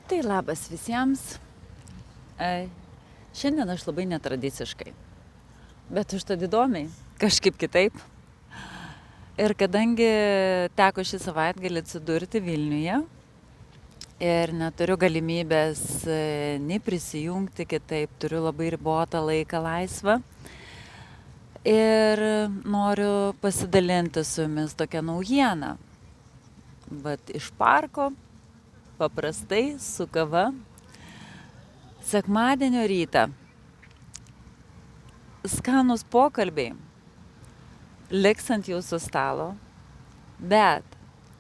Tai labas visiems. E, Šiandien aš labai netradiciškai, bet užtat įdomiai, kažkaip kitaip. Ir kadangi teko šį savaitgalį atsidurti Vilniuje ir neturiu galimybės nei prisijungti kitaip, turiu labai ribotą laiką laisvą. Ir noriu pasidalinti su jumis tokią naujieną. Vat iš parko, paprastai, su kava. Sekmadienio rytą skanūs pokalbiai liks ant jūsų stalo, bet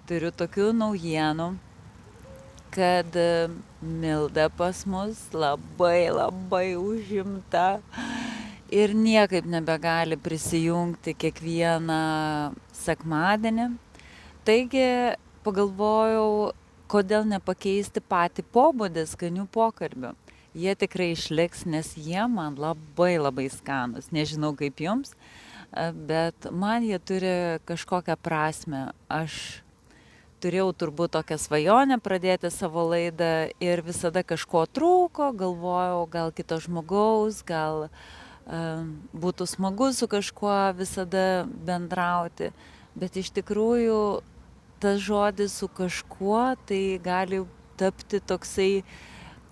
turiu tokių naujienų, kad Milda pas mus labai užimta ir niekaip nebegali prisijungti kiekvieną sekmadienį. Taigi pagalvojau, kodėl nepakeisti patį pobūdį skanių pokalbių. Jie tikrai išliks, nes jie man labai skanūs. Nežinau kaip jums, bet man jie turi kažkokią prasme. Aš turėjau turbūt tokią svajonę pradėti savo laidą ir visada kažko trūko, galvojau, gal kito žmogaus, gal būtų smagu su kažkuo visada bendrauti. Bet iš tikrųjų tas žodis su kažkuo tai gali tapti toksai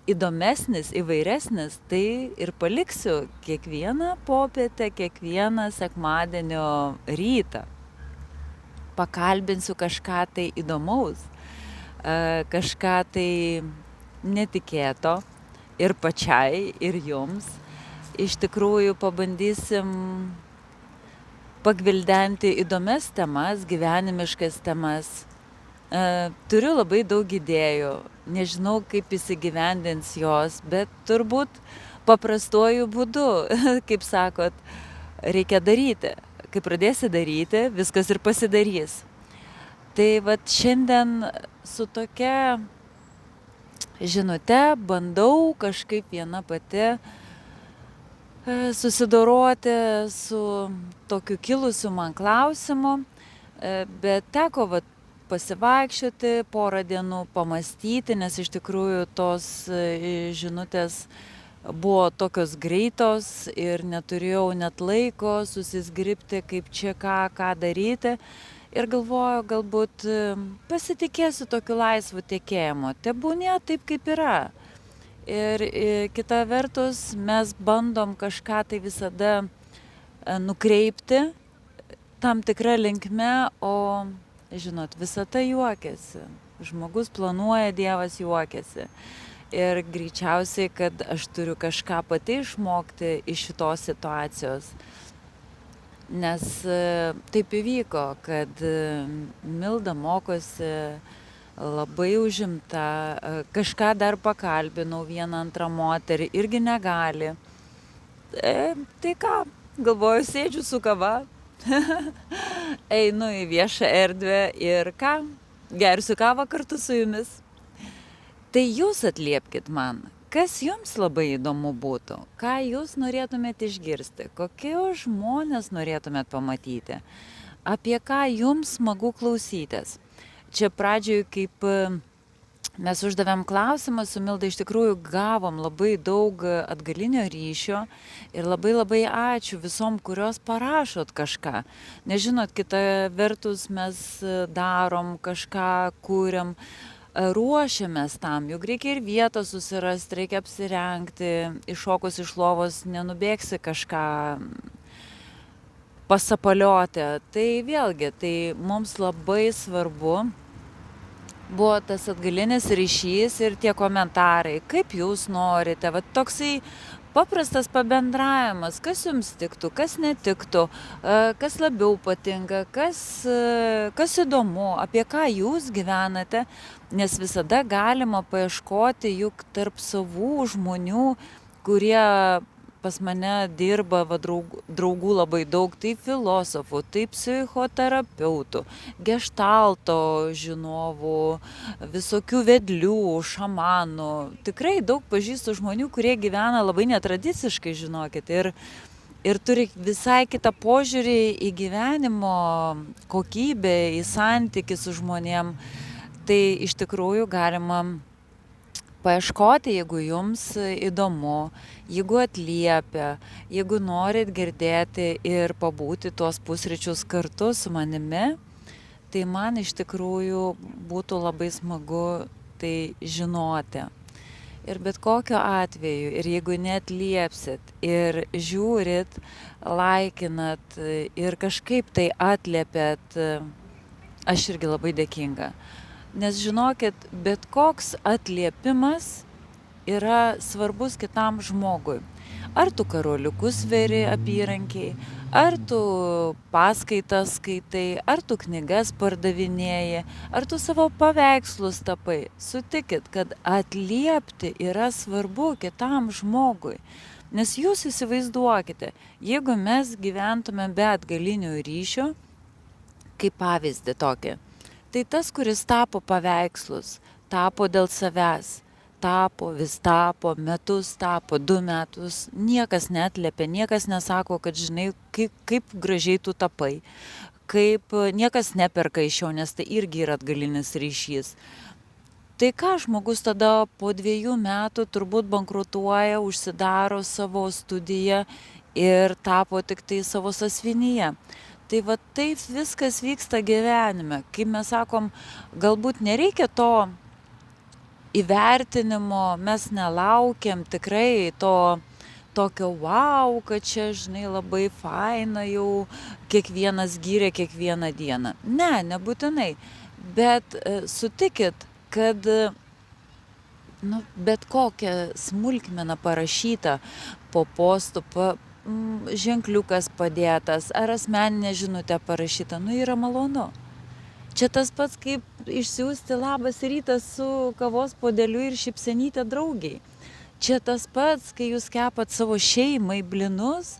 įdomesnis, įvairesnis, tai ir paliksiu kiekvieną popietę, kiekvieną sekmadienio rytą. Pakalbinsiu kažką tai įdomaus, kažką tai netikėto ir pačiai, ir jums. Iš tikrųjų pabandysim pagvildenti įdomias temas, gyvenimiškas temas. Turiu labai daug idėjų, nežinau kaip įsigyvendins jos, bet turbūt paprastuoju būdu, kaip sakot, reikia daryti. Kai pradėsi daryti, viskas ir pasidarys. Tai vat šiandien su tokia žinute bandau kažkaip viena pati susidoroti su tokiu kilusiu man klausimu, bet teko vat pasivaikščioti porą dienų, pamastyti, nes iš tikrųjų tos žinutės buvo tokios greitos ir neturėjau net laiko susizgribti, kaip čia ką daryti. Ir galvoju, galbūt pasitikėsiu tokiu laisvu tekėjimu. Tebūnie taip, kaip yra. Ir kita vertus, mes bandom kažką tai visada nukreipti tam tikrą linkme, o žinot, visata juokiasi. Žmogus planuoja, Dievas juokiasi. Ir greičiausiai, kad aš turiu kažką pati išmokti iš šitos situacijos. Nes taip įvyko, kad Milda mokosi labai užimta, kažką dar pakalbinau, vieną antrą moterį, irgi negali. Tai ką, galvoju, sėdžiu su kava. Einu į viešą erdvę ir ką? Gersiu kavą kartu su jumis. Tai jūs atliepkit man, kas jums labai įdomu būtų, ką jūs norėtumėt išgirsti, kokius žmonės norėtumėt pamatyti, apie ką jums smagu klausytis. Čia pradžioj, kaip mes uždavėm klausimą su Milda, iš tikrųjų gavom labai daug atgalinio ryšio ir labai ačiū visom, kurios parašot kažką. Nežinot, kita vertus mes darom kažką, kuriam, ruošiamės tam, juk reikia ir vietą susirasti, reikia apsirengti, iššokus iš lovos nenubėgsi kažką pasapalioti. Tai vėlgi, tai mums labai svarbu buvo tas atgalinis ryšys ir tie komentarai, kaip jūs norite, va toksai paprastas pabendravimas, kas jums tiktų, kas netiktų, kas labiau patinka, kas įdomu, apie ką jūs gyvenate, nes visada galima paieškoti juk tarp savų žmonių, kurie pas mane dirba, va, draugų labai daug, tai filosofų, tai psichoterapeutų, geštalto žinovų, visokių vedlių, šamanų. Tikrai daug pažįstu žmonių, kurie gyvena labai netradiciškai, žinokit, ir turi visai kitą požiūrį į gyvenimo kokybę, į santykį su žmonėm. Tai iš tikrųjų galima paieškoti, jeigu jums įdomu, jeigu atliepia, jeigu norit girdėti ir pabūti tuos pusryčius kartu su manimi, tai man iš tikrųjų būtų labai smagu tai žinoti. Ir bet kokiu atveju, ir jeigu neatliepsit, ir žiūrit, laikinat ir kažkaip tai atliepėt, aš irgi labai dėkinga. Nes žinokit, bet koks atliepimas yra svarbus kitam žmogui. Ar tu karoliukus veri apyrankiai, ar tu paskaitas skaitai, ar tu knygas pardavinėji, ar tu savo paveikslus tapai. Sutikit, kad atliepti yra svarbu kitam žmogui. Nes jūs įsivaizduokite, jeigu mes gyventume be atgalinių ryšių, kaip pavyzdį tokį, tai tas, kuris tapo paveikslus, tapo dėl savęs, vis tapo, metus tapo, 2 metus, niekas neatliepia, niekas nesako, kad žinai, kaip gražiai tu tapai, niekas neperka iš jo, nes tai irgi yra atgalinis ryšys. Tai ką žmogus tada po 2 metų turbūt bankrutuoja, užsidaro savo studiją ir tapo tik tai savo sąsiuvinyje. Tai va taip viskas vyksta gyvenime. Kaip mes sakom, galbūt nereikia to įvertinimo, mes nelaukiam tikrai to tokio wow, kad čia, žinai, labai faina jau kiekvienas gyrė kiekvieną dieną. Ne, nebūtinai. Bet sutikit, kad bet kokia smulkmena parašyta po postu, ženkliukas padėtas, ar asmeninė žinutė parašyta, yra malonu. Čia tas pats, kaip išsiųsti labas rytas su kavos puodeliu ir šypsenyte draugiai. Čia tas pats, kai jūs kepat savo šeimai blinus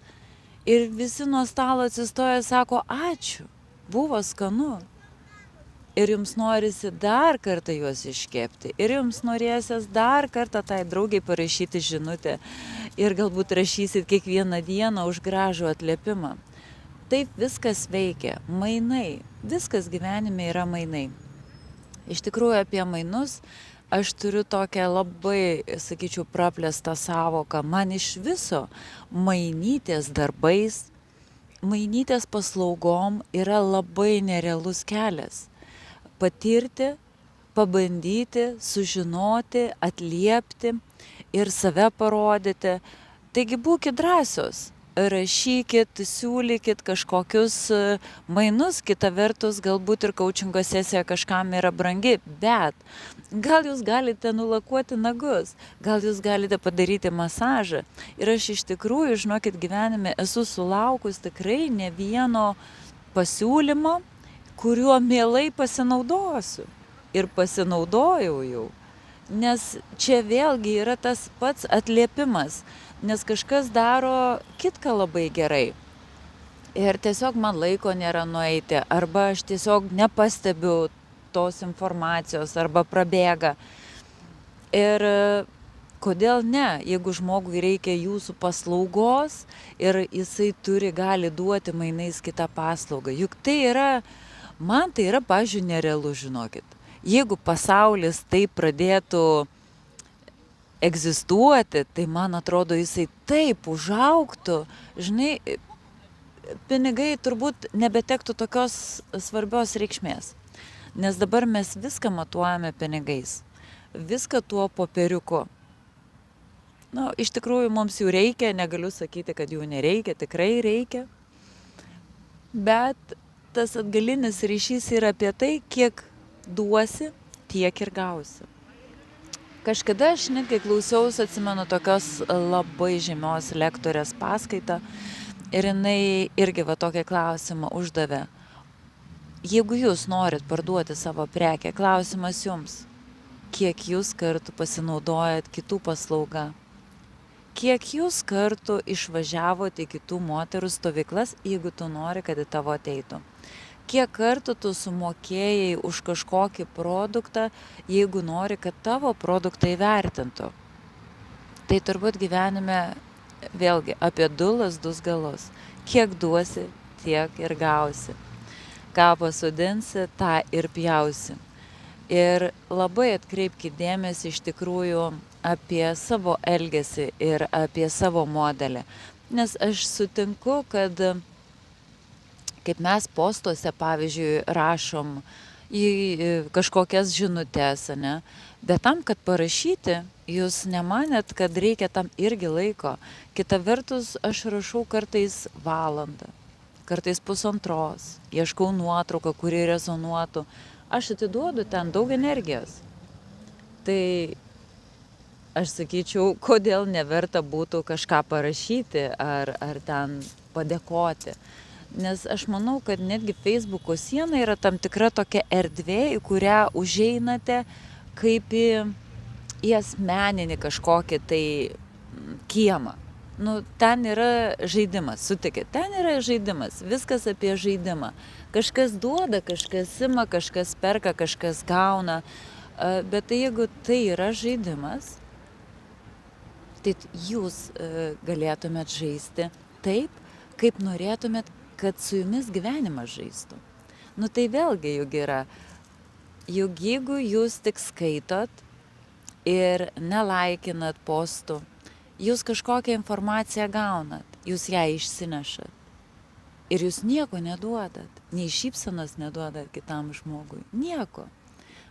ir visi nuo stalo atsistoja, sako ačiū, buvo skanu. Ir jums norisi dar kartą juos iškepti. Ir jums norėsis dar kartą tai draugiai parašyti žinutę. Ir galbūt rašysit kiekvieną dieną už gražų atliepimą. Taip viskas veikia. Mainai. Viskas gyvenime yra mainai. Iš tikrųjų apie mainus aš turiu tokią labai, sakyčiau, praplėstą savoką. Man iš viso mainytis darbais, mainytis paslaugom yra labai nerealus kelias. Patirti, pabandyti, sužinoti, atliepti ir save parodyti. Taigi būkit drąsios, rašykit, siūlykit kažkokius mainus, kita vertus galbūt ir coachingo sesija kažkam yra brangi, bet gal jūs galite nulakuoti nagus, gal jūs galite padaryti masažą. Ir aš iš tikrųjų, žinokit, gyvenime esu sulaukus tikrai ne vieno pasiūlymo, kuriuo mielai pasinaudosiu. Ir pasinaudojau jau. Nes čia vėlgi yra tas pats atliepimas, nes kažkas daro kitką labai gerai. Ir tiesiog man laiko nėra nueiti, arba aš tiesiog nepastebiu tos informacijos, arba prabėga. Ir kodėl ne, jeigu žmogui reikia jūsų paslaugos ir jisai gali duoti mainais kitą paslaugą. Juk tai yra, man tai yra, pavyzdžiui, nerealu, žinokit. Jeigu pasaulis taip pradėtų egzistuoti, tai man atrodo jisai taip užaugtų, žinai, pinigai turbūt nebetektų tokios svarbios reikšmės. Nes dabar mes viską matuojame pinigais, viską tuo popieriuku. Iš tikrųjų mums jų reikia, negaliu sakyti, kad jų nereikia, tikrai reikia. Bet tas atgalinis ryšys yra apie tai, kiek duosi, tiek ir gausi. Kažkada aš netgi klausiausi, atsimenu, tokios labai žymios lektorės paskaitą ir jinai irgi tokį klausimą uždavė. Jeigu jūs norit parduoti savo prekę, klausimas jums, kiek jūs kartų pasinaudojat kitų paslaugą? Kiek jūs kartų išvažiavote į kitų moterų stovyklas, jeigu tu nori, kad į tavo ateitų? Kiek kartų tu sumokėjai už kažkokį produktą, jeigu nori, kad tavo produktą įvertintų? Tai turbūt gyvenime vėlgi apie 2 lazdus galus. Kiek duosi, tiek ir gausi. Ką pasodinsi, tą ir pjausi. Ir labai atkreipkite dėmesį iš tikrųjų apie savo elgesį ir apie savo modelį. Nes aš sutinku, kad kaip mes postuose, pavyzdžiui, rašom į kažkokias žinutes, ne? Bet tam, kad parašyti, jūs nemanėt, kad reikia tam irgi laiko. Kita vertus, aš rašau kartais valandą, kartais pusantros, ieškau nuotrauką, kuri rezonuotų. Aš atiduodu ten daug energijos. Tai aš sakyčiau, kodėl neverta būtų kažką parašyti ar ten padėkoti. Nes aš manau, kad netgi Facebooko siena yra tam tikra tokia erdvė, į kurią užeinate kaip į asmeninį kažkokį tai kiemą. Nu, ten yra žaidimas, sutikit, ten yra žaidimas, viskas apie žaidimą. Kažkas duoda, kažkas ima, kažkas perka, kažkas gauna. Bet tai jeigu tai yra žaidimas, tai jūs galėtumėt žaisti taip, kaip norėtumėt, kad su jumis gyvenimas žaistų. Nu tai vėlgi juk yra, juk jeigu jūs tik skaitot ir nelaikinat postų, jūs kažkokią informaciją gaunat, jūs ją išsinešat. Ir jūs nieko neduodat, nei šypsenos neduodat kitam žmogui, nieko.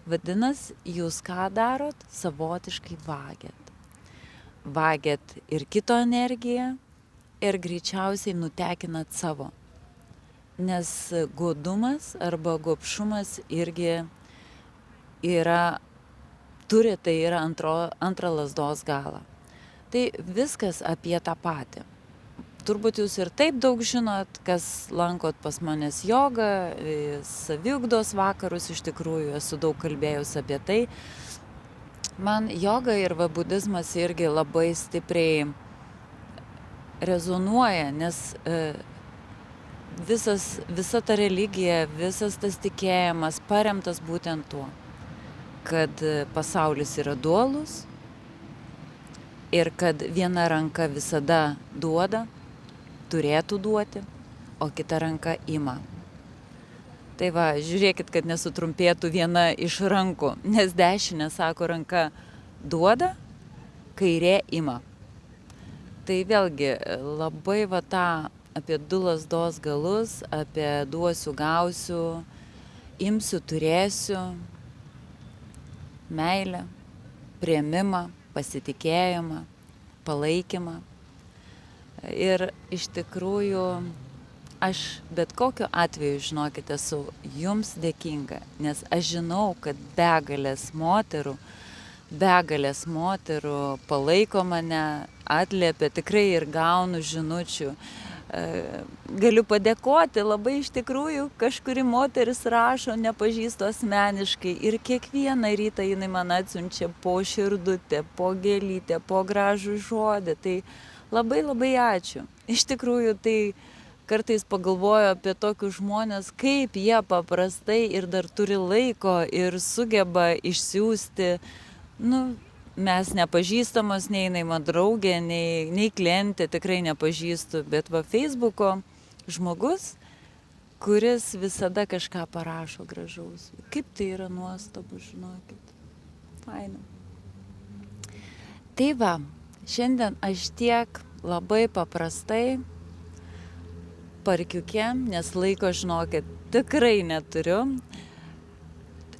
Vadinasi, jūs ką darot? Savotiškai vagiat. Vagiat ir kito energiją ir greičiausiai nutekinat savo. Nes godumas arba gobšumas irgi yra antra lazdos galą. Tai viskas apie tą patį. Turbūt jūs ir taip daug žinot, kas lankot pas manęs jogą, saviugdos vakarus, iš tikrųjų esu daug kalbėjus apie tai. Man joga ir budizmas irgi labai stipriai rezonuoja, nes visa ta religija, visas tas tikėjimas paremtas būtent tuo, kad pasaulis yra dualus ir kad viena ranka visada duoda, turėtų duoti, o kita ranka ima. Tai va, žiūrėkit, kad nesutrumpėtų viena iš rankų, nes dešinė, sako, ranka duoda, kairė ima. Tai vėlgi labai va tą apie du lazdos galus, apie duosiu, gausiu, imsiu, turėsiu, meilę, priėmimą, pasitikėjimą, palaikymą. Ir iš tikrųjų aš bet kokiu atveju, žinokite, esu jums dėkinga, nes aš žinau, kad begalės moterų palaiko mane, atliepia, tikrai ir gaunu žinučių. Galiu padėkoti, labai iš tikrųjų kažkuri moteris rašo, nepažįstu asmeniškai ir kiekvieną rytą jinai man atsiunčia po širdutę, po gėlytę, po gražų žodį. Tai labai labai ačiū. Iš tikrųjų, tai kartais pagalvoju apie tokius žmonės, kaip jie paprastai ir dar turi laiko ir sugeba išsiųsti, mes nepažįstamos, nei jinai man draugė, nei klientė, tikrai nepažįstu, bet va Facebooko žmogus, kuris visada kažką parašo gražaus. Kaip tai yra nuostabu, žinokit. Faina. Tai va, šiandien aš tiek labai paprastai parkiukė, nes laiko, žinokit, tikrai neturiu.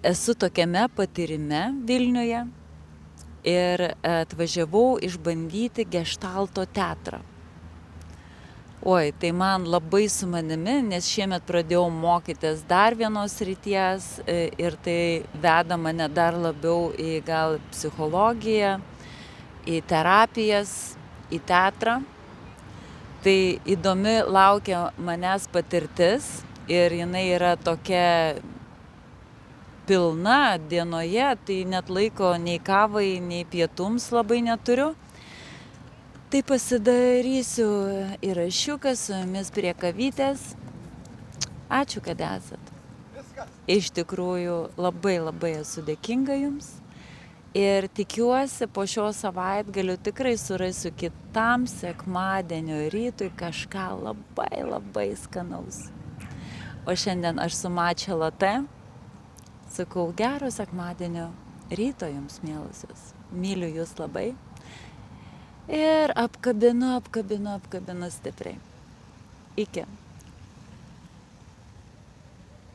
Esu tokiame patyrime Vilniuje ir atvažiavau išbandyti geštalto teatrą. Oi, tai man labai su manimi, nes šiemet pradėjau mokytis dar vienos srities ir tai veda mane dar labiau į gal psichologiją, į terapijas, į teatrą. Tai įdomi laukia manęs patirtis ir jinai yra tokia pilna dienoje, tai net laiko nei kavai, nei pietums labai neturiu. Tai pasidarysiu įrašiuką su jumis prie kavytės. Ačiū, kad esat. Iš tikrųjų labai labai esu dėkinga jums. Ir tikiuosi po šio savaitgalio tikrai surasiu kitam sekmadienio rytui kažką labai labai skanaus. O šiandien aš su matcha latte, Sakau, gero sekmadienio ryto jums, mielosios. Myliu jūs labai. Ir apkabinu stipriai. Iki.